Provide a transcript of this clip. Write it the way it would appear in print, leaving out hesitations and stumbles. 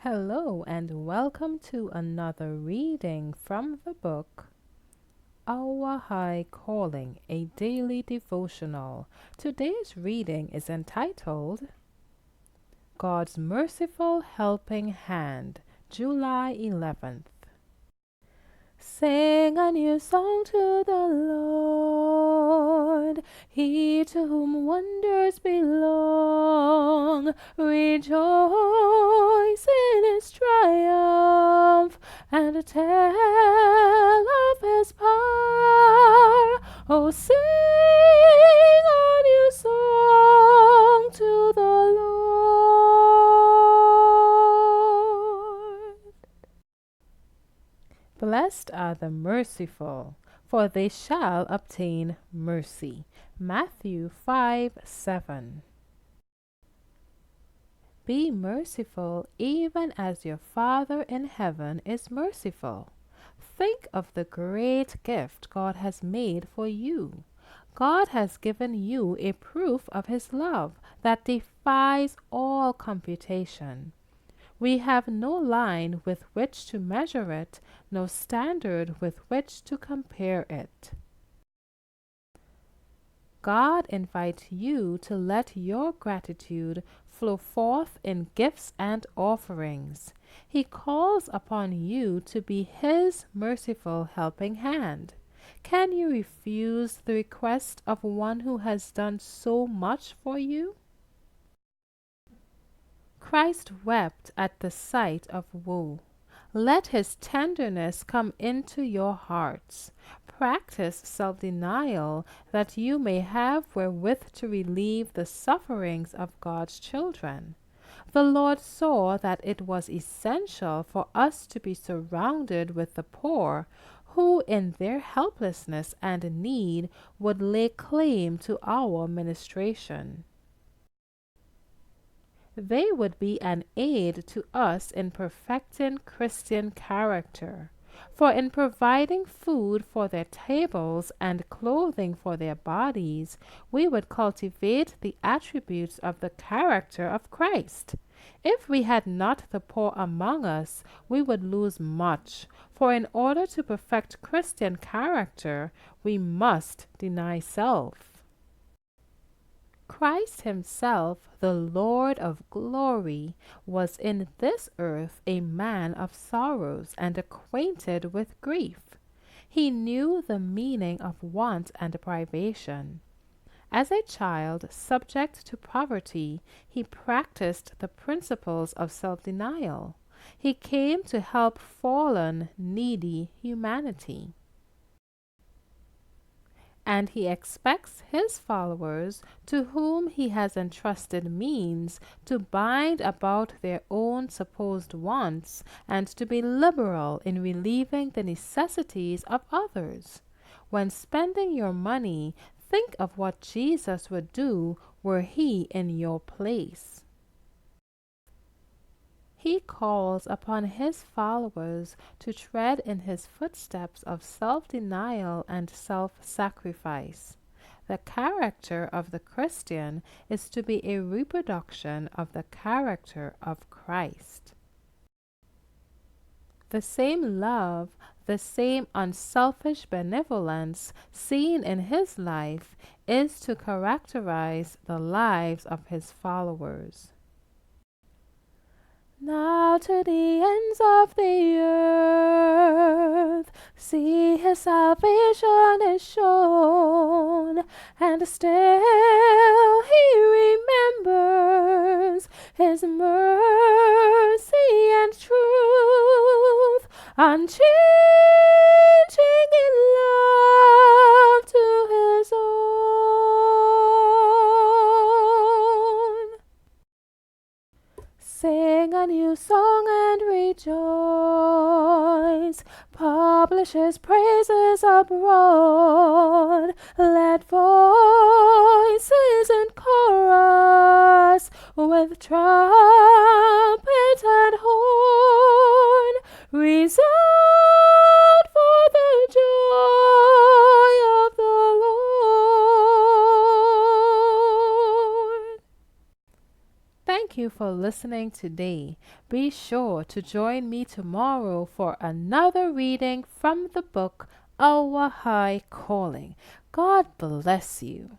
Hello, and welcome to another reading from the book Our High Calling, a daily devotional. Today's reading is entitled God's Merciful Helping Hand, July 11th. Sing a new song to the Lord, He to whom wonders belong. Rejoice in His triumph and tell of His power. Oh, sing a new song to the Lord. Blessed are the merciful, for they shall obtain mercy. Matthew 5:7. Be merciful even as your Father in heaven is merciful. Think of the great gift God has made for you. God has given you a proof of His love that defies all computation. We have no line with which to measure it, no standard with which to compare it. God invites you to let your gratitude flow forth in gifts and offerings. He calls upon you to be His merciful helping hand. Can you refuse the request of one who has done so much for you? Christ wept at the sight of woe. Let His tenderness come into your hearts. Practice self-denial that you may have wherewith to relieve the sufferings of God's children. The Lord saw that it was essential for us to be surrounded with the poor, who in their helplessness and need would lay claim to our ministration. They would be an aid to us in perfecting Christian character. For in providing food for their tables and clothing for their bodies, we would cultivate the attributes of the character of Christ. If we had not the poor among us, we would lose much, for in order to perfect Christian character, we must deny self. Christ Himself, the Lord of glory, was in this earth a man of sorrows and acquainted with grief. He knew the meaning of want and privation. As a child subject to poverty, He practiced the principles of self-denial. He came to help fallen, needy humanity. And He expects His followers, to whom He has entrusted means, to bind about their own supposed wants, and to be liberal in relieving the necessities of others. When spending your money, think of what Jesus would do were He in your place. He calls upon His followers to tread in His footsteps of self-denial and self-sacrifice. The character of the Christian is to be a reproduction of the character of Christ. The same love, the same unselfish benevolence seen in His life is to characterize the lives of His followers. Now to the ends of the earth, see His salvation is shown, and still He remembers His mercy and truth, unchanging in love to His own. Sing a new song and rejoice. Publish His praises abroad. Let voices in chorus with trumpet and horn resound for the joy of the Lord. Thank you for listening today. Be sure to join me tomorrow for another reading from the book Our High Calling. God bless you.